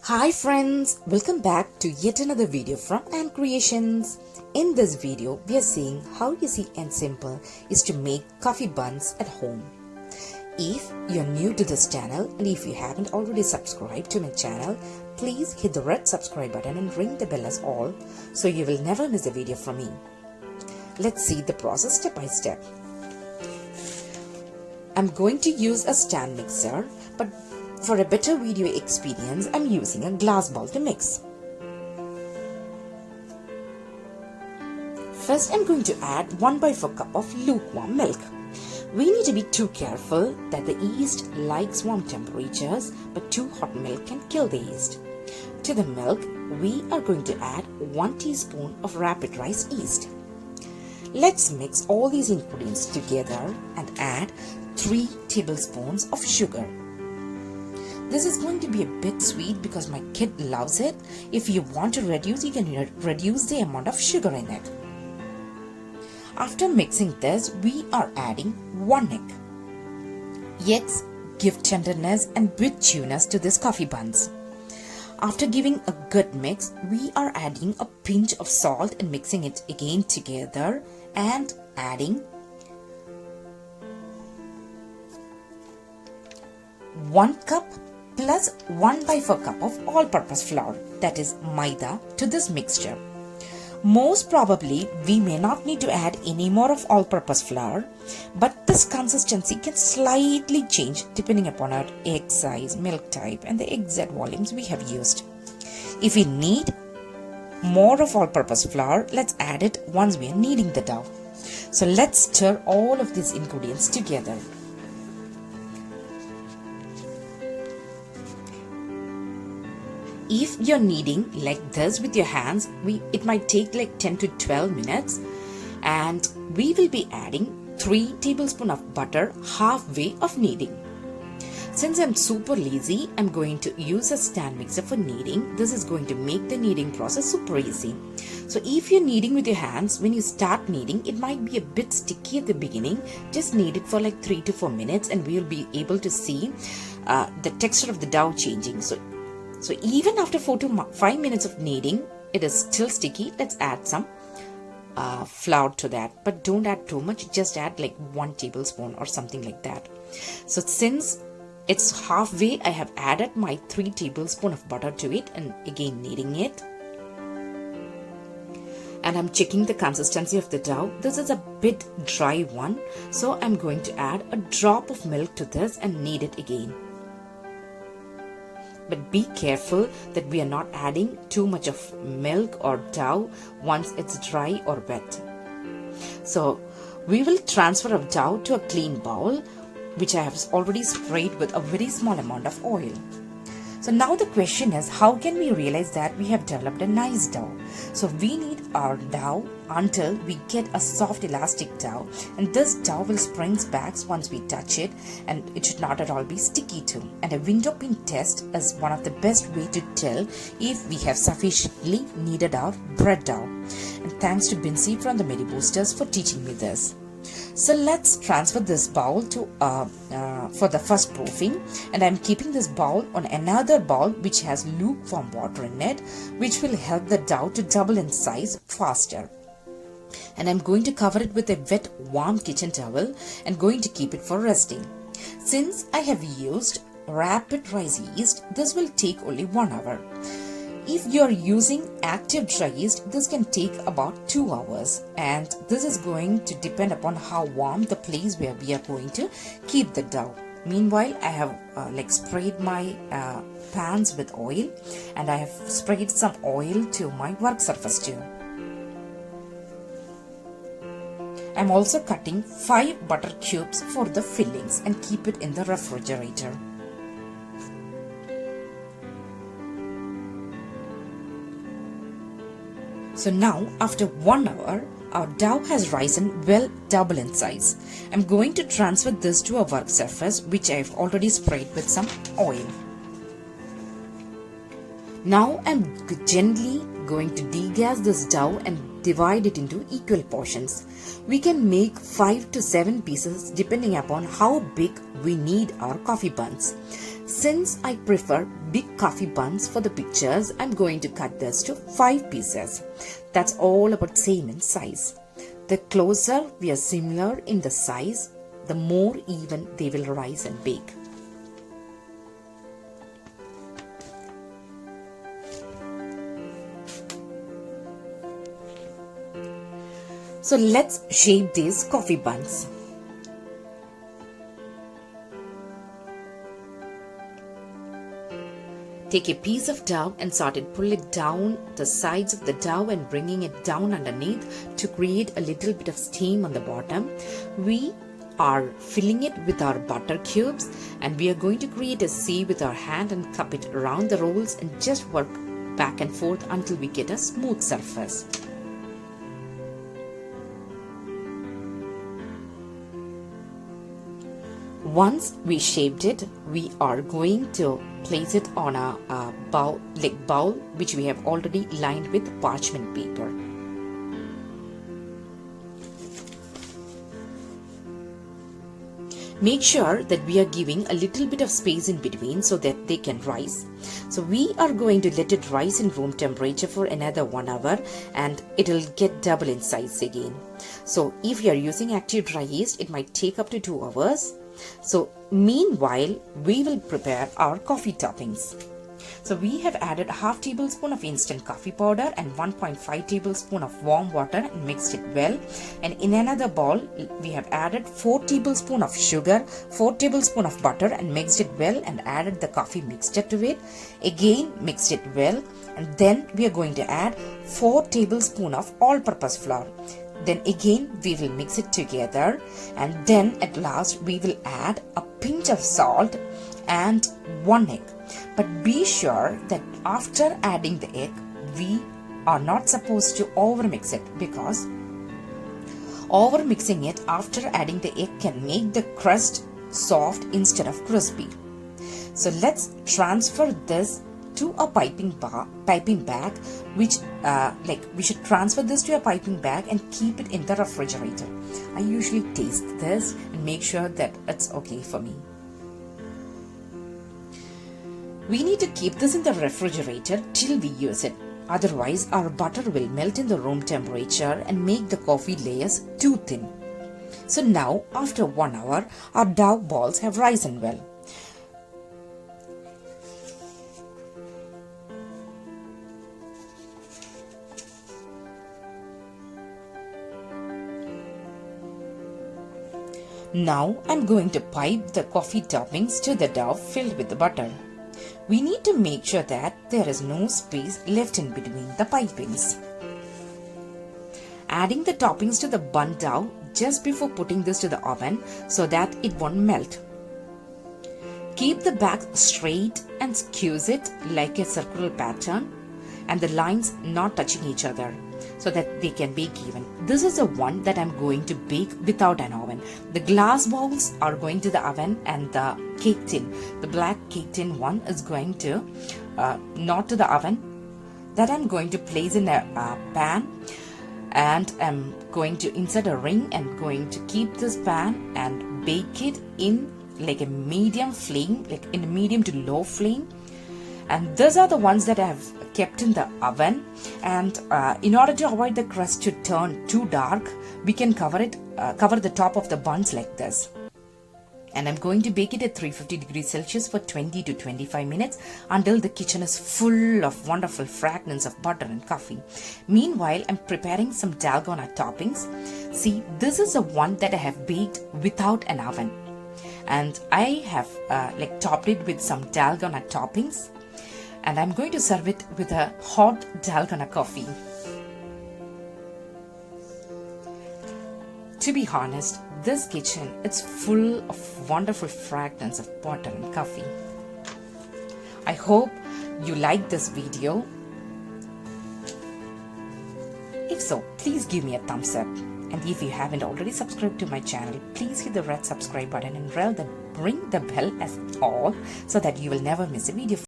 Hi friends, welcome back to yet another video from anncreations. In this video, we are seeing how easy and simple is to make coffee buns at home. If you're new to this channel and if you haven't already subscribed to my channel, please hit the red subscribe button and ring the bell as all so you will never miss a video from me. Let's see the process step by step. I'm going to use a stand mixer, but for a better video experience, I'm using a glass bowl to mix. First, I'm going to add 1/4 cup of lukewarm milk. We need to be too careful that the yeast likes warm temperatures, but too hot milk can kill the yeast. To the milk, we are going to add 1 teaspoon of rapid rise yeast. Let's mix all these ingredients together and add 3 tablespoons of sugar. This is going to be a bit sweet because my kid loves it. If you want to reduce, you can reduce the amount of sugar in it. After mixing this, we are adding 1 egg. Eggs give tenderness and bit chewiness to these coffee buns. After giving a good mix, we are adding a pinch of salt and mixing it again together and adding 1 cup plus 1/4 cup of all-purpose flour, that is maida, to this mixture. Most probably, we may not need to add any more of all-purpose flour, but this consistency can slightly change depending upon our egg size, milk type, and the exact volumes we have used. If we need more of all-purpose flour, let's add it once we are kneading the dough. So let's stir all of these ingredients together. If you're kneading like this with your hands, it might take like 10 to 12 minutes, and we will be adding 3 tablespoons of butter halfway of kneading. Since I'm super lazy, I'm going to use a stand mixer for kneading. This is going to make the kneading process super easy. So if you're kneading with your hands, when you start kneading, it might be a bit sticky at the beginning. Just knead it for like 3 to 4 minutes and we'll be able to see the texture of the dough changing. So even after 4 to 5 minutes of kneading, it is still sticky. Let's add some flour to that. But don't add too much. Just add like 1 tablespoon or something like that. So since it's halfway, I have added my 3 tablespoons of butter to it and again kneading it. And I'm checking the consistency of the dough. This is a bit dry one. So I'm going to add a drop of milk to this and knead it again. But be careful that we are not adding too much of milk or dough once it's dry or wet. So we will transfer our dough to a clean bowl, which I have already sprayed with a very small amount of oil. So now the question is, how can we realize that we have developed a nice dough? So we need our dough until we get a soft elastic dough, and this dough will spring back once we touch it, and it should not at all be sticky too. And a window pin test is one of the best way to tell if we have sufficiently kneaded our bread dough. And thanks to Bincy from the Medi Boosters for teaching me this. So let's transfer this bowl to for the first proofing, and I'm keeping this bowl on another bowl which has lukewarm water in it, which will help the dough to double in size faster. And I'm going to cover it with a wet warm kitchen towel and going to keep it for resting. Since I have used rapid rise yeast, this will take only 1 hour. If you're using active dry yeast, this can take about 2 hours, and this is going to depend upon how warm the place where we are going to keep the dough. Meanwhile, I have sprayed my pans with oil, and I have sprayed some oil to my work surface too. I'm also cutting 5 butter cubes for the fillings and keep it in the refrigerator. So now, after 1 hour, our dough has risen well double in size. I'm going to transfer this to a work surface which I've already sprayed with some oil. Now I'm gently going to degas this dough and divide it into equal portions. We can make 5 to 7 pieces depending upon how big we need our coffee buns. Since I prefer big coffee buns for the pictures, I'm going to cut this to 5 pieces. That's all about same in size. The closer we are similar in the size, the more even they will rise and bake. So let's shape these coffee buns. Take a piece of dough and pull it down the sides of the dough and bringing it down underneath to create a little bit of steam on the bottom. We are filling it with our butter cubes and we are going to create a C with our hand and cup it around the rolls and just work back and forth until we get a smooth surface. Once we shaped it, we are going to place it on a bowl which we have already lined with parchment paper. Make sure that we are giving a little bit of space in between so that they can rise. So we are going to let it rise in room temperature for another 1 hour and it will get double in size again. So if you are using active dry yeast, it might take up to 2 hours. So meanwhile, we will prepare our coffee toppings. So we have added ½ tablespoon of instant coffee powder and 1.5 tablespoon of warm water and mixed it well. And in another bowl, we have added 4 tablespoon of sugar, 4 tablespoon of butter and mixed it well and added the coffee mixture to it. Again, mixed it well. And then we are going to add 4 tablespoon of all-purpose flour. Then again we will mix it together and then at last we will add a pinch of salt and 1 egg. But be sure that after adding the egg, we are not supposed to overmix it because overmixing it after adding the egg can make the crust soft instead of crispy. So let's transfer this to a piping bag, which we should transfer this to a piping bag and keep it in the refrigerator. I usually taste this and make sure that it's okay for me. We need to keep this in the refrigerator till we use it. Otherwise, our butter will melt in the room temperature and make the coffee layers too thin. So now, after 1 hour, our dough balls have risen well. Now I'm going to pipe the coffee toppings to the dough filled with the butter. We need to make sure that there is no space left in between the pipings. Adding the toppings to the bun dough just before putting this to the oven so that it won't melt. Keep the bag straight and squeeze it like a circular pattern and the lines not touching each other so that they can bake even. This is the one that I'm going to bake without an oven. The glass bowls are going to the oven and the cake tin, the black cake tin one is going to not to the oven. That I'm going to place in a pan and I'm going to insert a ring and going to keep this pan and bake it in like a medium flame, like in a medium to low flame. And these are the ones that I have kept in the oven, and in order to avoid the crust to turn too dark, we can cover the top of the buns like this. And I'm going to bake it at 350 degrees Celsius for 20 to 25 minutes until the kitchen is full of wonderful fragrance of butter and coffee. Meanwhile, I'm preparing some Dalgona toppings. See, this is the one that I have baked without an oven. And I have topped it with some Dalgona toppings. And I'm going to serve it with a hot Dalgona coffee. To be honest, this kitchen is full of wonderful fragrance of butter and coffee. I hope you like this video. If so, please give me a thumbs up. And if you haven't already subscribed to my channel, please hit the red subscribe button and ring the bell as all so that you will never miss a video.